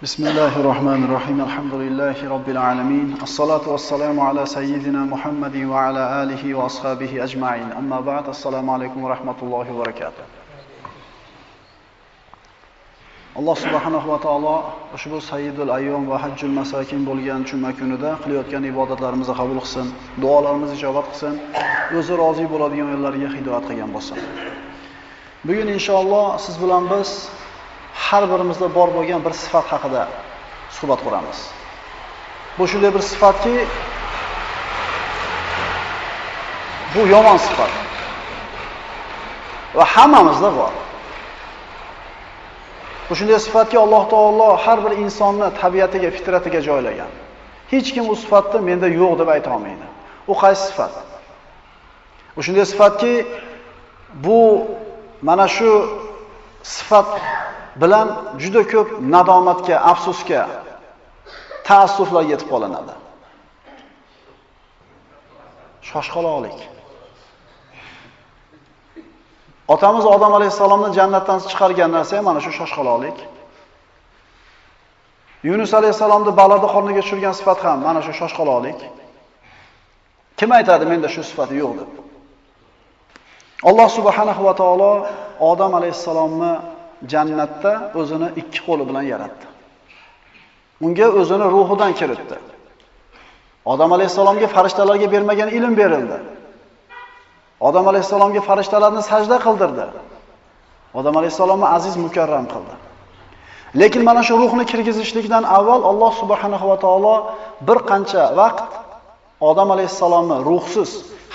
Bismillahirrahmanirrahim. Alhamdulillahi Rabbil alamin. As-salatu was-salamu ala sayyidina Muhammadin wa ala alihi wa ashabihi ajma'in. Amma ba'd. Assalomu alaykum va rahmatullohi va barakatuh. Alloh subhanahu va taolo ushbu sayyidul ayyom va hajjul masakin bo'lgan juma kunida qilayotgan ibodatlarimizni qabul qilsin, duolarimizni ijobat qilsin, o'zi rozi bo'ladigan yo'llarga hidoyat qilgan bo'lsin. Bugun inshaalloh siz bilan biz har birimizda bor bo'lgan bir sifat haqida suhbat quramiz. Bu shunday bir sifatki, bu yomon sifat. Va hammamizda bor. Bu shunday sifatki, Alloh taolo har bir insonni tabiatiga, fitratiga joylagan. Hech kim u sifatni menda yo'q deb ayta olmaydi. U qaysi sifat? Bu shunday sifatki, bu mana shu sifat bilan juda ko'p nadomatga, afsusga, ta'assuflarga yetib qolinadi. Shoshqaloqlik. Otamiz Odam alayhisalomni jannatdan chiqargan narsa ham mana shu shoshqaloqlik. Yunus alayhisalomni balada qorniga tushirgan sifat ham mana shu shoshqaloqlik. Kim aytadi menda shu sifat yo'q deb? Alloh subhanahu va taolo Odam alayhisalomni jannatda o'zini ikki qo'li bilan yaratdi. Unga o'zini ruhidan kiritdi. Odam alayhisalomga farishtalarga bermagan ilm berildi. Odam alayhisalomga farishtalarni sajda qildirdi. Odam alayhisalomni aziz mukarram qildi. Lekin mana shu ruhni kirgizishlikdan avval Alloh subhanahu va taolo bir qancha vaqt Odam alayhisalomni ruhsiz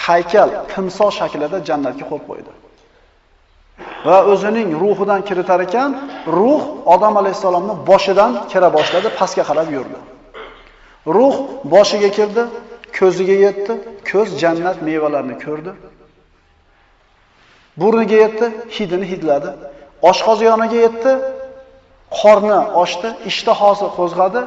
haykal, timsol shaklida jannatga qo'yib qo'ydi. Va o'zining ruhidan kiritar ekan, ruh Odam alayhisalomning boshidan kira boshladi, pastga qarab yurdi. Ruh boshiga kirdi, ko'ziga yetdi, ko'z jannat mevalarini ko'rdi. Burniga yetdi, hidini hidladi. Oshqoz yoniga yetdi, qorni ochdi, ishtahosi qo'zg'adi,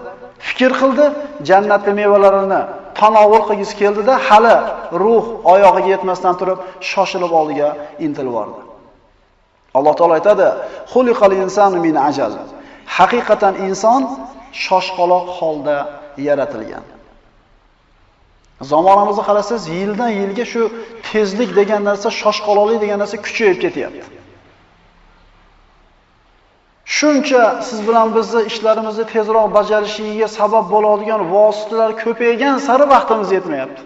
fikr qildi, jannatning mevalarini tanovul qilgisi keldida, hali ruh oyog'iga yetmasdan turib, shoshilib oldiga intilib bordi. Alloh taolo aytadi: "Xuliqal insanu min ajal." Haqiqatan inson shoshqaloq holda yaratilgan. Zamonimizga qarasangiz, yildan yilga shu tezlik degan narsa, shoshqaloqlik degan narsa kuchayib ketyapti. Shuncha siz bilan bizni ishlarimizni tezroq bajarishiga sabab bo'ladigan vositalar ko'paygan sari vaqtimiz yetmayapti.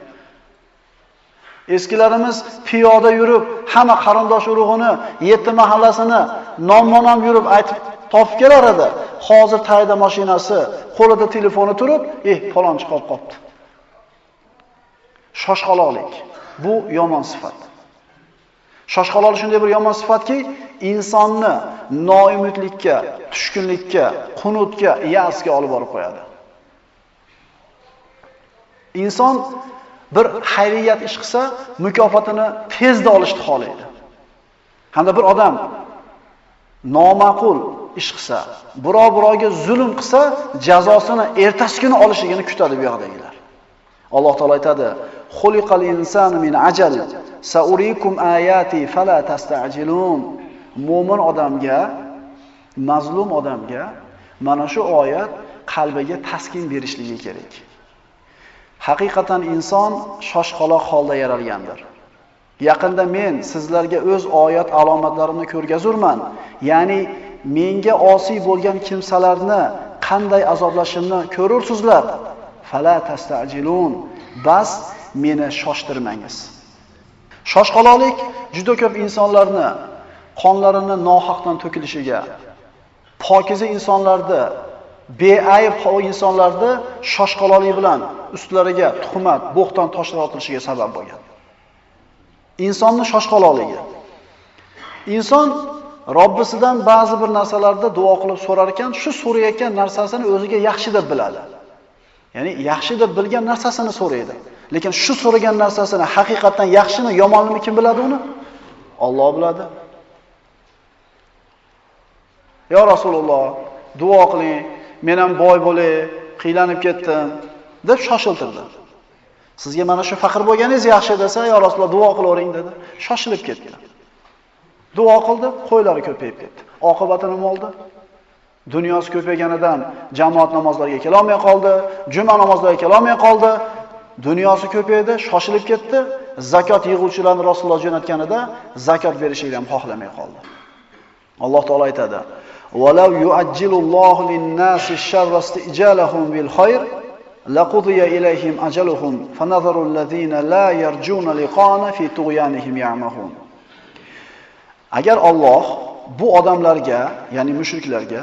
Eskilarimiz piyoda yurib, hamma qarindosh urug'ini, yetti mahallasini nomma-nom yurib aytib topib kelar edi. Hozir tayda mashinasi, qo'lida telefoni turib, falonchi qolib qopti. Shoshqaloqlik. Bu yomon sifat. Shoshqaloqlik shunday bir yomon sifatki, insonni noumidlikka, tushkunlikka, qunutga, ya'sga olib borib qo'yadi. Inson bir xayriyat ish qilsa, mukofotini tezda olishni xohlaydi. Hamda bir odam noma'qul ish qilsa, birovga zulm qilsa, jazosini ertasi kuni olishligini kutadi bu yoqdagilar. Alloh taolo aytadi: "Xuliqal insanu min ajal, saurikum ayati fala tasta'jilun." Mo'min odamga, mazlum odamga mana shu oyat qalbiga taskin berishligi kerak. Haqiqatan inson shoshqaloq holda yaralgandir. Yaqinda men sizlarga o'z oyat alomatlarimni ko'rgazurman. Ya'ni menga osiy bo'lgan kimsalarni qanday azoblashimni ko'rursizlar. Fala tastajilun. Bas meni shoshtirmangiz. Shoshqaloqlik juda ko'p insonlarni qonlarini nohaqdan to'kilishiga, pokiza insonlarni, beayb insonlarni shoshqaloqlik bilan ustlariga tuhmat, bo'xton toshlar otilishiga sabab bo'lgan. Insonning shoshqaloqligi. Inson Robbisidan ba'zi bir narsalarda duo qilib so'rar ekan, shu so'rayotgan narsasini o'ziga yaxshi deb biladi. Ya'ni yaxshi deb bilgan narsasini so'raydi. Lekin shu so'ragan narsasini haqiqatan yaxshimi, yomonmi kim biladi uni? Alloh biladi. "Ya Rasululloh, duo qiling, men ham boy bo'lay, qiylanib ketdim" deb shoshiltirdi. Sizga mana shu faqir bo'lganingiz yaxshi desa, "Ya Rasululloh, duo qilavering" dedi. Shoshilib ketdi. Duo qildi, qo'ylari ko'payib ketdi. Oqibati nima bo'ldi? Dunyosi ko'payganidan jamoat namozlariga kela olmay qoldi, juma namozlariga kela olmay qoldi. Dunyosi ko'paydi, shoshilib ketdi. Zakot yig'uvchilarni Rasululloh jo'natganida zakot berishni ham xohlamay qoldi. Alloh taolo aytadi: "Walau yu'ajjilullohu lin-nasi sharra istijalahum bil khayr, laqudiya ilayhim ajaluhum, fanadharu allazina la yarjuna liqana fi tughyanihim ya'mahun." Agar Alloh bu odamlarga, ya'ni mushriklarga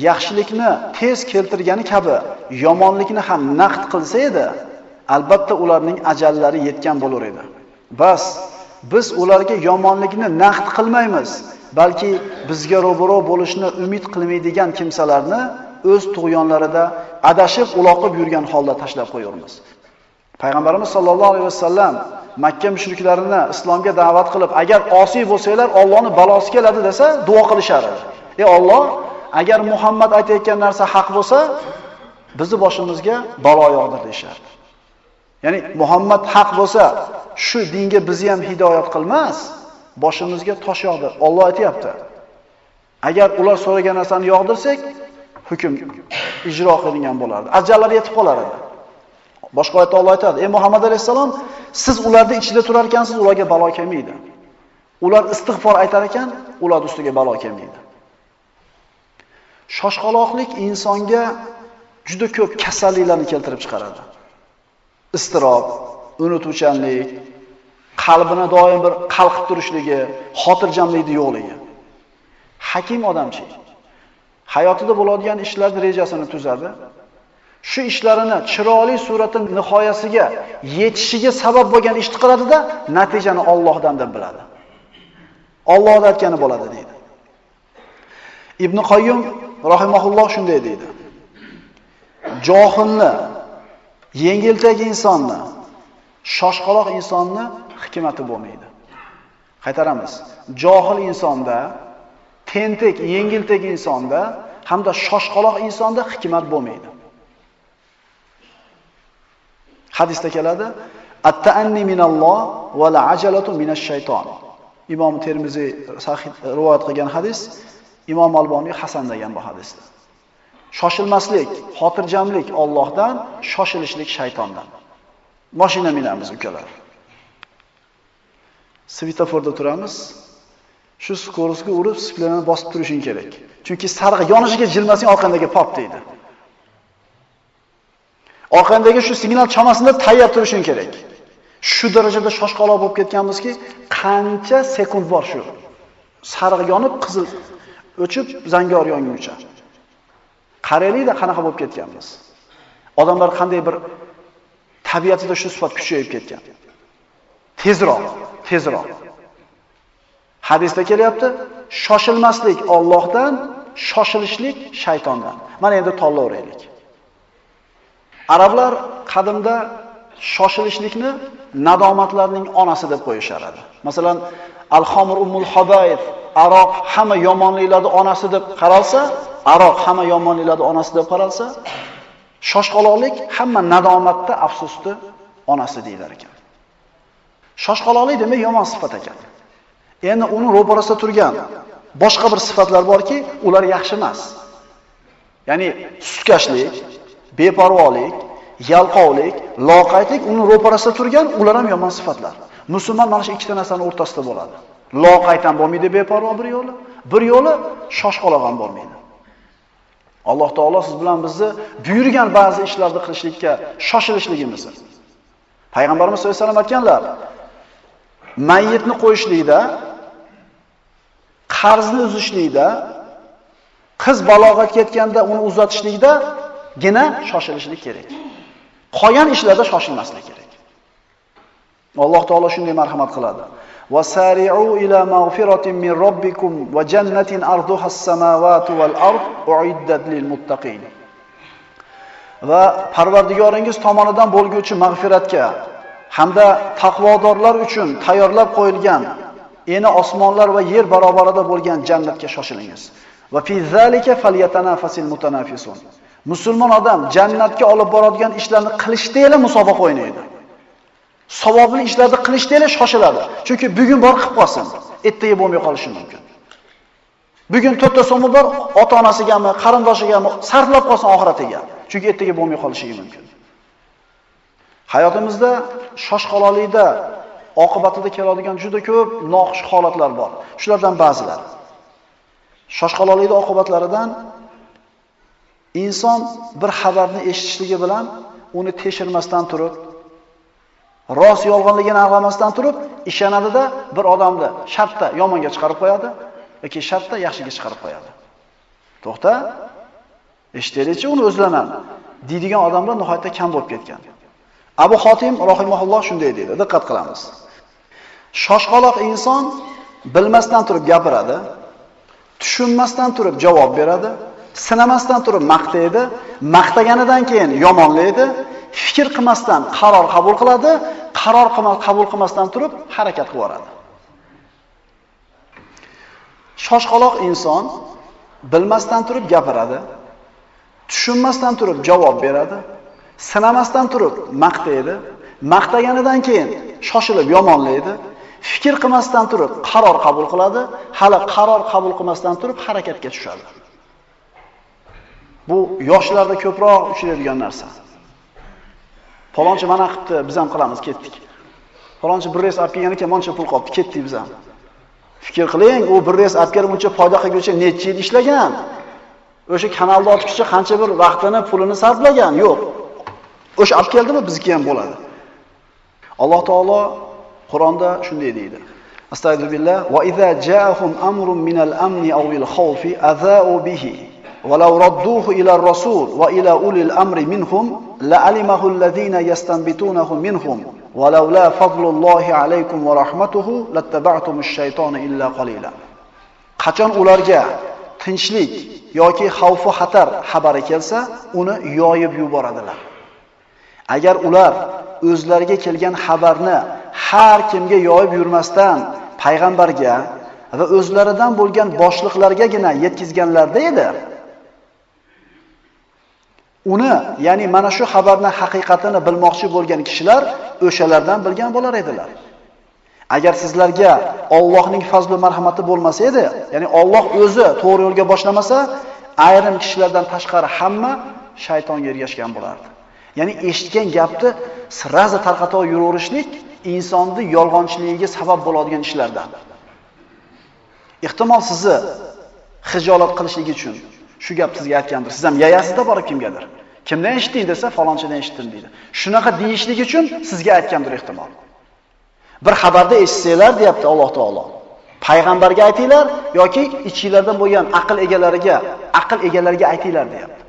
yaxshilikni tez keltirgani kabi yomonlikni ham naqd qilsa edi, albatta ularning ajallari yetgan bo'lar edi. Bas, biz ularga yomonlikni naqd qilmaymiz, balki bizga ro'baro bo'lishni umid qilmaydigan kimsalarni o'z tug'yonlarida adashib uloqib yurgan holda tashlab qo'yamiz. Payg'ambarimiz sollallohu alayhi vasallam Makka mushriklarini islomga da'vat qilib, agar osiy bo'lsanglar Allohning balosi keladi desa, duo qilishar edi. Ey Alloh, agar Muhammad aytayotgan narsa haq bo'lsa, bizni boshimizga balo yog'dir deyishardi. Ya'ni Muhammad haq bo'lsa, shu dinga bizni ham hidoyat qilmas, boshimizga tosh yog'dir. Alloh aytayapti. Agar ular so'ragan narsani yog'dirsak, hukm ijro qilingan bo'lardi. Ajallari yetib qolar edi. Boshqa oyatda Alloh aytadi: "Ey Muhammad alayhisalom, siz ularning ichida turar ekansiz, ularga balo kelmaydi. Ular istig'for aytar ekan, ular ustiga balo kelmaydi." Shoshqaloqlik insonga juda ko'p kasalliklarni keltirib chiqaradi. Istirob, unutuvchanlik, qalbini doim bir qalqib turishligi, xotirjamlikni yo'qligi. Hakim odamchi hayotida bo'ladigan ishlarning rejasini tuzadi. Shu ishlarini chiroyli suratda nihoyasiga yetishiga sabab bo'lgan ishni qiladi-da, natijani Allohdan deb biladi. Alloh aytgani bo'ladi deydi. Ibn Qayyim rahimahulloh shunday deydi: Johilni, yengiltagi insonni, shoshqaloq insonni hikmati bo'lmaydi. Qaytaramiz. Johil insonda, tentek, yengiltagi insonda hamda shoshqaloq insonda hikmat bo'lmaydi. Hadisda keladi: "At-ta'anni minalloh va al-ajalatu minash-shayton." Imom Termiziy sahih rivoyat qilgan hadis, Imom Alboniy hasan degan bu hadisda. Shoshilmaslik, xotirjamlik Allohdan, shoshilishlik shaytondan. Mashina minamiz ukalar. Svetoforda turamiz. Shu skoroskga urib, splenani bosib turishing kerak. Chunki sariq yonishiga jilmasang orqandagi pop deydi. Orqandagi shu signal chamasida tayyor turishing kerak. Shu darajada shoshqaloq bo'lib ketganmizki, qancha sekund bor shu. Sariq yonib, qizil o'chib, zangor yonguncha. Qaraylik-da qanaqa bo'lib ketganmiz. Odamlar qanday bir tabiatida shu sifat kuchayib ketgan. Tezroq. Hadisda kelyapti, shoshilmaslik Allohdan, shoshilishlik shaytondan. Mana endi tanlayveraylik. Arablar qadimda shoshilishlikni nadomatlarning onasi deb qo'yishar edi. Masalan, al-xamr ummul habayth, aroq hamma yomonliklarning onasi deb qaralsa, aroq hamma yomonliklarning onasi deb qaralsa, shoshqaloqlik hamma nadomatda, afsusda onasi deyilar ekan. Shoshqaloqlik demak yomon sifat ekan. Endi uni ro'parasida turgan boshqa bir sifatlar borki, ular yaxshi emas. Ya'ni sutkashlik, beparvolik, yalqovlik, loqaydlik uni ro'parasida turgan, ular ham yomon sifatlar. Musulmon mana shu ikkita narsaning o'rtasida bo'ladi. Loqayd ham bo'lmaydi, beparvo bir yo'li shoshqaloq ham bo'lmaydi. Alloh taolo siz bilan bizni buyurgan ba'zi ishlarni qilishlikka shoshilishligimizni. Payg'ambarimiz sollallohu alayhi vasallam aytganlar: mayyitni qo'yishlikda, qarzni uzishlikda, qiz balog'atga yetganda uni uzatishlikda gina shoshilishlik kerak. Qolgan ishlarda shoshilmaslik kerak. Alloh taolo shunday marhamat qiladi. Wasari'u ila mag'firatin min robbikum va jannatin arduha as-samawati wal ard uiddat lil muttaqin. Va Parvardigoringiz tomonidan bo'lguvchi mag'firatga hamda taqvodorlar uchun tayyorlab qo'yilgan eni osmonlar va yer barobarida bo'lgan jannatga shoshilingiz. Va fi zalika falyatanafasil mutanafisun. Musulmon odam jannatga olib boradigan ishlarni qilishda musobaqa o'ynaydi. Savobli ishlarni qilishda shoshiladi. Chunki bugun bor qilib qolsin, ertaga bo'lmay qolishi mumkin. Bugun 4 ta so'mi bor, ota-onasigami, qarindoshigami sarflab qolsin oxiratiga. Chunki ertaga bo'lmay qolishi mumkin. Hayotimizda shoshqaloqlikda oqibatida keladigan juda ko'p noxush holatlar bor. Shulardan ba'zilari. Shoshqaloqlikda oqibatlaridan inson bir xabarni eshitishligi bilan uni tekshirmasdan turib, rost yolg'onligini aniqlamasdan turib, ishonadida bir odamni shartda yomonga chiqarib qo'yadi yoki shartda yaxshiga chiqarib qo'yadi. To'xta, eshitaylikchi uni o'zlanan deydigan odamlar nihoyatda kam bo'lib ketgan. Abu Xotim rahimahulloh shunday deydi, diqqat qilamiz. Shoshqaloq inson bilmasdan turib gapiradi, tushunmasdan turib javob beradi, sinamasdan turib maqtaydi, maqtaganidan keyin yomonlaydi, fikr qilmasdan qaror qabul qiladi, qaror qabul qilmasdan turib harakat qilib boradi. Shoshqaloq inson bilmasdan turib gapiradi, tushunmasdan turib javob beradi, sinamasdan turib maqtaydi, maqtaganidan keyin shoshilib yomonlaydi, fikr qilmasdan turib qaror qabul qiladi, hali qaror qabul qilmasdan turib harakatga tushadi. Bu yoshlarda ko'proq uchraydigan narsa. Falonchi mana qilibdi, biz ham qilamiz, ketdik. Falonchi bir reys olib kelgan ekan, moncha pul qolibdi, ketdik biz ham. Fikr qiling, u bir reys olib kelib uncha foyda qilguncha necha yil ishlagan? O'sha kanalda otishcha qancha bir vaqtini, pulini sarflagan? Yo'q. O'sha olib keldimi, bizga ham bo'ladi. Alloh taolo Qur'onda shunday deydi. Astagfirullah va idza ja'ahum amrun minal amni aw al khawfi adha'u bihi wa law radduhu ila ar-rasul wa ila ulil amri minhum la'alimahu alladhina yastanbitunahu minhum wa law la fadlullahi alaykum wa rahmatuhu lattaba'tumush shaytona illa qalila. Qachon ularga tinchlik yoki xavf-u xatar xabari kelsa, uni yoyib yuboradilar. Agar ular o'zlariga kelgan xabarni har kimga yoyib yurmasdan payg'ambarga va o'zlaridan bo'lgan boshliqlargagina yetkazganlarda edi, uni, ya'ni mana shu xabarning haqiqatini bilmoqchi bo'lgan kishilar o'shalardan bilgan bo'lar edilar. Agar sizlarga Allohning fazli marhamati bo'lmasa edi, ya'ni Alloh o'zi to'g'ri yo'lga boshlamasa, ayrim kishilardan tashqari hamma shaytonga ergashgan bo'lardi. Ya'ni eshitgan gapni sirazi tarqatib yuraverishlik insonni yolg'onchiligiga sabab bo'ladigan ishlardan. Ehtimol sizni xijolat qilishligi uchun shu gap sizga aytgandir. Siz ham yayasizda borib kimgadir. Kimdan eshitding desa, falonchidan eshitdim deydi. Shunaqa deyishligi uchun sizga aytgandir ehtimol. Bir xabarda eshitsanglar deyapti Alloh taolo. Payg'ambarga aytinglar yoki ichingizlardan bo'lgan aql egalariga aytinglar deyapti.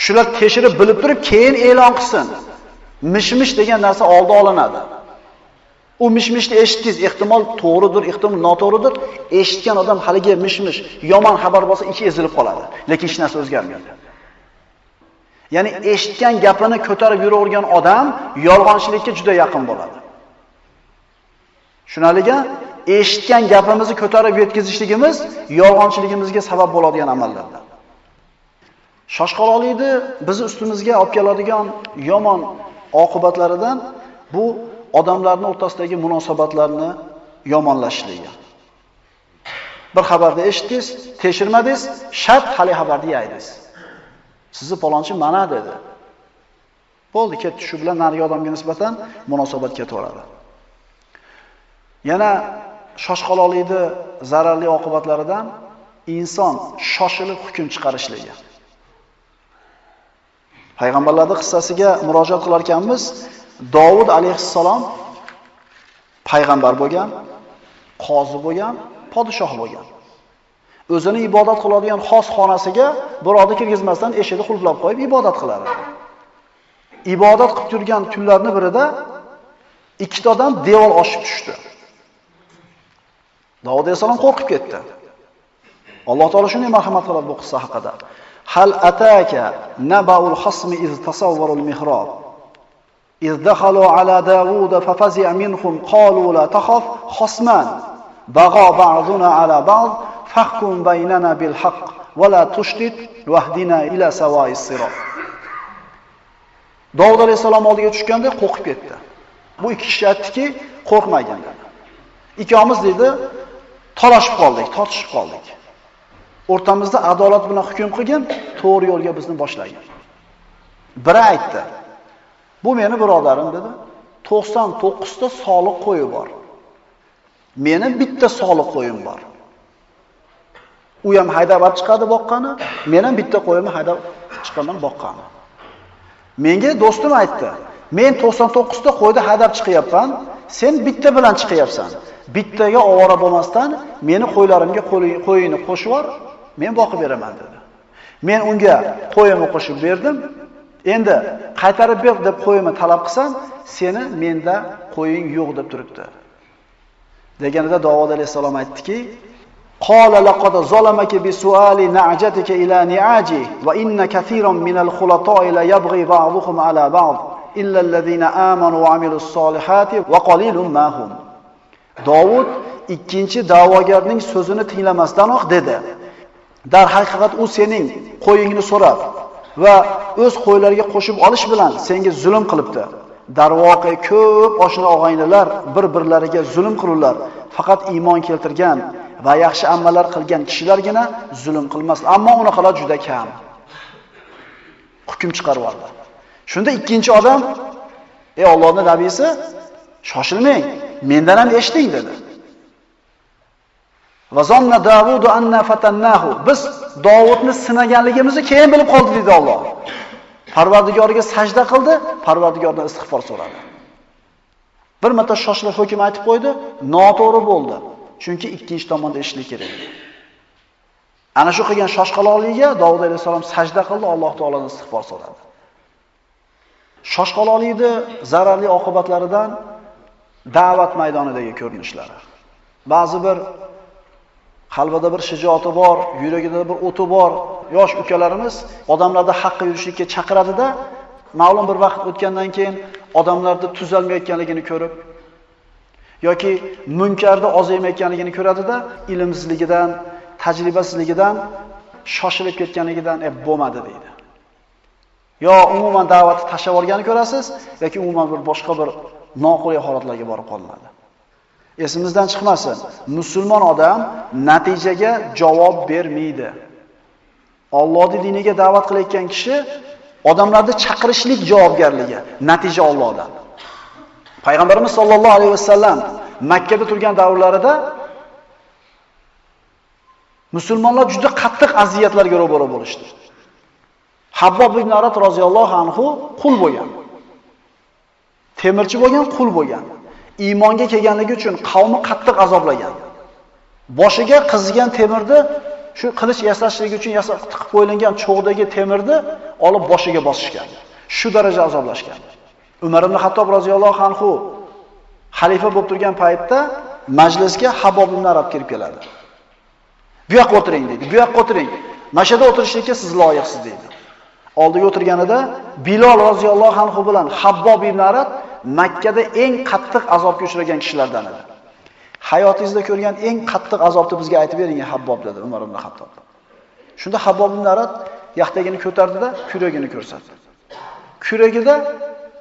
Shular tekshirib bilib turib keyin e'lon qilsin. Mishmish degan narsa oldi olinadi. U mishmishni eshitdingiz, ehtimol to'g'ridir, ehtimol noto'g'ridir. Eshitgan odam haliga mishmish, yomon xabar bo'lsa ichi ezilib qoladi, lekin hech narsa o'zgarmaydi. Ya'ni eshitgan gapini ko'tarib yuravergan odam yolg'onchilikka juda yaqin bo'ladi. Shunaliga eshitgan gapimizni ko'tarib yetkazishligimiz yolg'onchiligimizga sabab bo'ladigan amallardan. Shoshqaloqlikni bizni ustimizga olib keladigan yomon oqibatlaridan bu odamlarning o'rtasidagi munosabatlarni yomonlashishligi. Bir xabarni eshitdingiz, tekshirmadingiz, shart hali xabarni yaydingiz. Sizni palonchi mana dedi. Bo'ldi, ketdi, shu bilan narigi odamga nisbatan munosabat ketaveradi. Yana shoshqaloqlikni zararli oqibatlaridan inson shoshilib hukm chiqarishligi. Payg'ambarlarning qissasiga murojaat qilar ekanmiz, Davud alayhissalom payg'ambar bo'lgan, qozi bo'lgan, podshoh bo'lgan. O'zini ibodat qiladigan xos xonasiga birovni kirgizmasdan eshikni qulflab qo'yib ibodat qilar edi. Ibodat qilib yurgan kunlarning birida ikkita odam devor oshib tushdi. Davud alayhissalom qo'rqib ketdi. Alloh taolo shunday marhamat qiladi bu qissa haqida. Hal ataka naba'ul khasmi iz tasawwarul mihrab. Iz dakhalu ala Davud fafazi'a minhum qalu la takhaf khasman bagha ba'duna ala ba'd fahkum baynana bil haqq wa la tushdid wahdina ila sawa'is sirat. Davud alayhissalom oldiga tushganda qo'rqib ketdi. Bu ikki kishi aytdiki, qo'rqmagin dedi. Ikkomiz dedi, talashib qoldik, tortishib qoldik. o'rtamizda adolat bilan hukm qilgin, to'g'ri yo'lga bizni boshlagan. Biri aytdi. Bu meni birodarim dedi. 99 ta soliq qo'yi bor. Meni bitta soliq qo'yim bor. U ham haydab chiqadi boqqani, men ham bitta qo'yimni haydab chiqaman boqqani. Menga do'stim aytdi. Men 99 ta qo'yni haydab chiqyapman, sen bitta bilan chiqyapsan. Bittaga ovora bo'lmasdan meni qo'ylarimga qo'yini qo'shib yubor, men boqib beraman dedi. Men unga qo'yimni qo'shib berdim. Endi qaytarib ber deb qo'yimni talab qilsam, seni menda qo'ying yo'q deb turibdi. Deganida Davud alayhisalom aytdiki: "Qala laqad zalamaka bi su'ali na'jatika ila ni'aji va inna katiran minal khulata'i la yabghi ba'dhuhum ala ba'd illa alladhina amanu wa amilus solihati va qalilun ma hum." Davud ikkinchi da'vogarning so'zini tinglamasdanoq dedi: "Dar haqiqat u sening qo'yingni so'rab va o'z qo'ylariga qo'shib olish bilan senga zulm qilibdi. Darvoqe ko'p oshna og'aynilar bir-birlariga zulm qilurlar. Faqat iymon keltirgan va yaxshi amallar qilgan kishilargina zulm qilmas. Ammo unaqalar juda kam." Hukm chiqarib oldi. Shunda ikkinchi odam: "Ey Allohning nabiysi, shoshilmang, mendan ham eshiting" dedi. Va zanna Davud anna fatannahu. Biz Davudni sinaganligimizni keyin bilib qoldik dedi Alloh. Parvardigoriga sajda qildi, Parvardigordan istig'for so'radi. Bir marta shoshilib hukm aytib qo'ydi, noto'g'ri bo'ldi. Chunki ikkinchi tomonda eshitlik kerak. Ana shu qilgan shoshqaloqligiga Davud alayhisalom sajda qildi, Alloh taoladan istig'for so'radi. Shoshqaloqlikni zararli oqibatlaridan da'vat maydonidagi ko'rinishlari. Ba'zi bir qalbida bir shijoati bor, yuragida bir o'ti bor yosh ukalarimiz odamlarni haqqa yurishlikka chaqiradi-da, ma'lum bir vaqt o'tgandan keyin odamlarda tuzalmayotganligini ko'rib yoki munkarda ozaymayotganligini ko'radi-da, ilmsizligidan, tajribasizligidan, shoshilib ketganligidan bo'lmadi deydi. Yo umuman da'vatni tashlab olganini ko'rasiz yoki umuman bir boshqa bir noqulay holatlarga borib qoladi. Esimizdan chiqmasin, musulmon odam natijaga javob bermaydi. Allohning diniga da'vat qilayotgan kishi odamlarni chaqirishlik javobgarligi, natija Allohdan. Payg'ambarimiz sollallohu alayhi vasallam Makka da turgan davrlarida musulmonlar juda qattiq aziyatlarga ro'baro bo'lishdi. Habbob ibn Arat roziyallohu anhu qul bo'lgan. Temirchi bo'lgan, qul bo'lgan. Iymonga kelganligi uchun qavmi qattiq azoblagan. Boshiga qizigan temirni shu qilich yasashlik uchun tiqib qo'yilgan cho'g'dagi temirni olib boshiga bosishgan. Shu daraja azoblashgan. Umar ibn Xattob roziyallohu anhu xalifa bo'lib turgan paytda majlisga Habbob ibn Arat kirib keladi. Bu yoqqa o'tiring dedi. Bu yoqqa o'tiring. Mashada o'tirishlikka siz loyiqsiz dedi. Oldiga o'tirganida Bilol roziyallohu anhu bilan Habbob ibn Arat Makkada eng qattiq azobga uchragan kishilardan edi. Hayotingizda ko'rgan eng qattiq azobni bizga aytib bering, Habbob dedi Umar ibn Xattob. Shunda Habbob ibn Arat yaxtagini ko'tardida, kuragini ko'rsatdi. Kuragida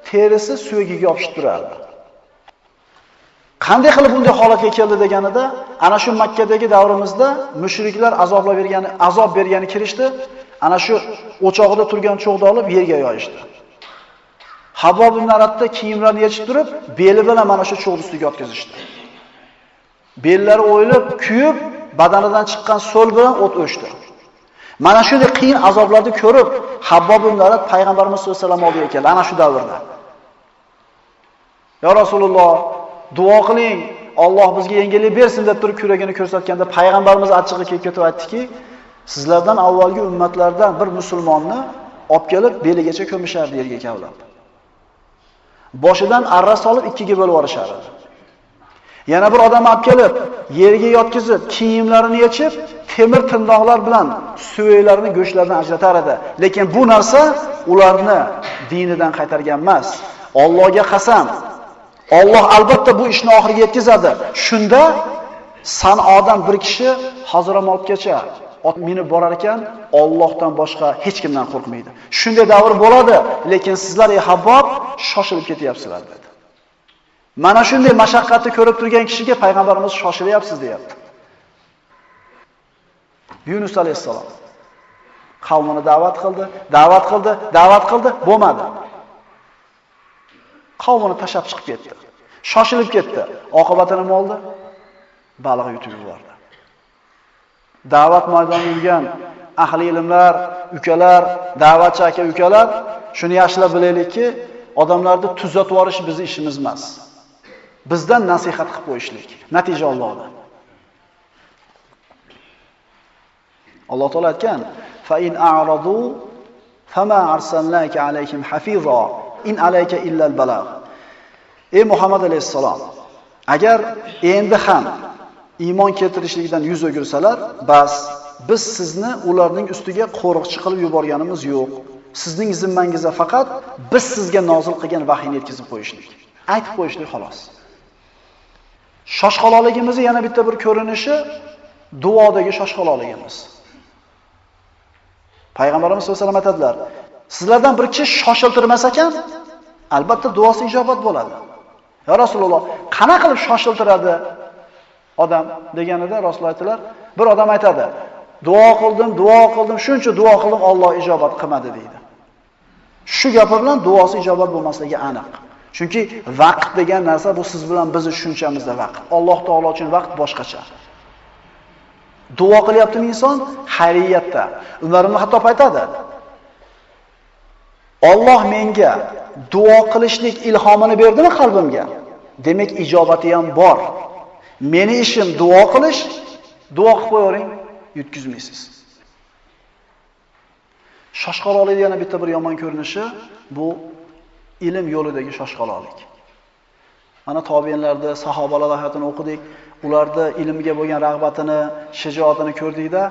terisi suyagiga yopishib turardi. Qanday qilib bunday holatga keldi deganida, ana shu Makkadagi davrimizda mushriklar azob bergani kirishdi. Ana shu o'chog'ida turgan cho'g'ni olib yerga yoyishdi. Habbob ibn Aratda kiyimlarini yechib turib, beli bilan mana shu cho'g'ni ustiga o'tkazishdi. Bellari o'yilib, kuyib, badanidan chiqqan so'l bilan o't o'chdi. Mana shunday qiyin azoblarni ko'rib, Habbob ibn Arat payg'ambarimiz sollallohu alayhi vasallam oldiga keldi ana shu davrda. Ya Rasululloh, duo qiling, Alloh bizga yengillik bersin deb turib kuragini ko'rsatganda payg'ambarimiz achchig'i kelib ketib aytdiki, sizlardan avvalgi ummatlardan bir musulmonni olib kelib beligacha ko'mishardi yerga kavlab. Boshidan arra solib ikkiga bo'lib yuborishardi. Yana bir odam olib kelib, yerga yotkizib, kiyimlarini yechib, temir tindoqlar bilan suvaklarini, go'shtlarini ajratar edi. Lekin bu narsa ularni dinidan qaytargan emas. Allohga qasam, Alloh albatta bu ishni oxiriga yetkazadi. Shunda Sanodan bir kishi Hazramotgacha ot minib borar ekan, Allohdan boshqa hech kimdan qo'rqmaydi. Shunday davr bo'ladi, lekin sizlar ey Habbob shoshilib ketyapsizlar dedi. Mana shunday mashaqqatni ko'rib turgan kishiga payg'ambarimiz shoshilyapsiz deyapti. Yunus alayhissalom qavmini da'vat qildi, bo'lmadi. Qavmini tashab chiqib ketdi. Shoshilib ketdi. Oqibati nima bo'ldi? Baliq yutib yubordi. Da'vat maydoniga yurgan ahli ilmlar, ukalar, da'vatchi aka-ukalar shuni yaxshilab bilaylikki, odamlarni tuzatib yuborish bizning ishimiz emas. Bizdan nasihat qilib qo'yishlik. Natija Allohda. Alloh taolo aytgan: "Fa in a'radu fama arsalnaka alayhim hafiza in alayka illa al-balagh." Ey Muhammad alayhissalom, agar endi ham iymon keltirishlikdan yuz o'girsalar, bas biz sizni ularning ustiga qo'riqchi qilib yuborganimiz yo'q. Sizning zimmangizga faqat biz sizga nozil qilgan vahiyni yetkazib qo'yishlik. Aytib qo'yishlik xolos. Shoshqaloqligimizni yana bitta bir ko'rinishi duodagi shoshqaloqligimiz. Payg'ambarimiz sollallohu alayhi vasallam aytadilar: "Sizlardan bir kishi shoshiltirmas ekan, albatta duosi ijobat bo'ladi." Ya Rasululloh, qana qilib shoshiltiradi odam deganida Rasululloh aytdilar, bir odam aytadi: "Duo qildim, shuncha duo qildim, Alloh ijobat qilmadi" deydi. Shu gapi bilan duosi ijobat bo'lmasligi aniq. Chunki vaqt degan narsa bu siz bilan bizni tushunchamizda vaqt. Alloh taolo uchun vaqt boshqacha. Duo qilyaptimi inson? Xayriyatda. Umar ibn Xattob aytadi: "Alloh menga duo qilishlik ilhomini berdimi qalbimga? Demak ijobati ham bor. Meni ishim duo qilish, duo qilib qo'ying, yutkizmaysiz." Shoshqaloqlik yana bitta bir yomon ko'rinishi bu ilm yo'lidagi shoshqaloqlik. Mana tobiinlarda, sahobalar hayotini o'qidik, ularda ilmga bo'lgan rag'batini, shijoatini ko'rdikda,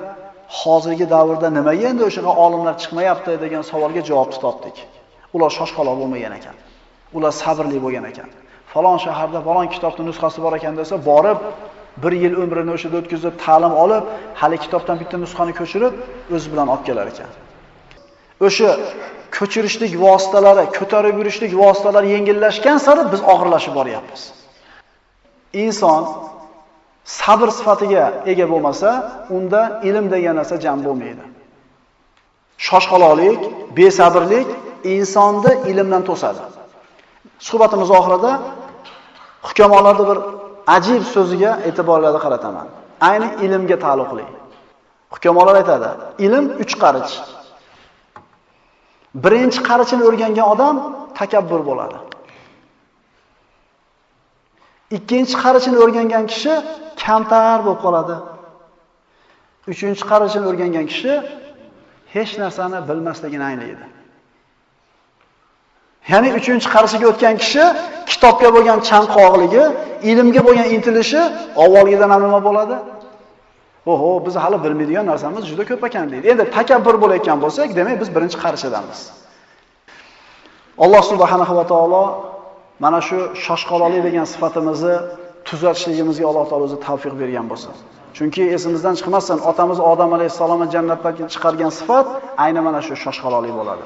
hozirgi davrda nimaga endi o'sha olimlar chiqmayapti degan savolga javob topdik. Ular shoshqaloq bo'lmagan ekan. Ular sabrli bo'lgan ekan. Falon shaharda falon kitobning nusxasi bor ekan desa, borib 1 yil umrini o'shada o'tkazib, ta'lim olib, hali kitobdan bitta nusxani ko'chirib, o'z bilan olib kelar ekan. O'sha ko'chirishlik vositalari, ko'tarib yurishlik vositalari yengillashgan sari biz og'irlashib boryapmiz. Inson sabr sifatiga ega bo'lmasa, unda ilm degan narsa jam bo'lmaydi. Shoshqaloqlik, besabrlik insonni ilmdan to'sadi. Suhbatimiz oxirida hukamolarning bir ajib so'ziga e'tiborlarni qarataman. Ayni ilmga taalluqli. Hukamolar aytadi: "Ilm 3 qarich. Birinchi qarichini o'rgangan odam takabbur bo'ladi. Ikkinchi qarichini o'rgangan kishi kamtar bo'lib qoladi. Uchinchi qarichini o'rgangan kishi hech narsani bilmasligini anglaydi." Ya'ni 3-qarichiga o'tgan kishi kitobga bo'lgan chanqoqligi, ilmga bo'lgan intilishi avvalgidan ham nima bo'ladi? Oho, biz hali bilmaydigan narsamiz juda ko'p ekan deydi. Endi takabbur bo'layotgan bo'lsak, demak biz birinchi qarichidamiz. Alloh subhanahu va taolo mana shu shoshqaloqlik degan sifatimizni tuzatishligimizga Alloh taolo o'zi tavfiq bergan bo'lsin. Chunki esimizdan chiqmasin, otamiz Odam alayhissalomni jannatdan chiqargan sifat aynan mana shu shoshqaloqlik bo'ladi.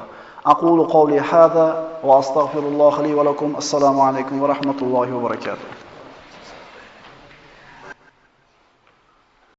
Aqulu qawli hada va astaghfirulloh li va lakum. Assalomu alaykum va rahmatullohi va barakatuh.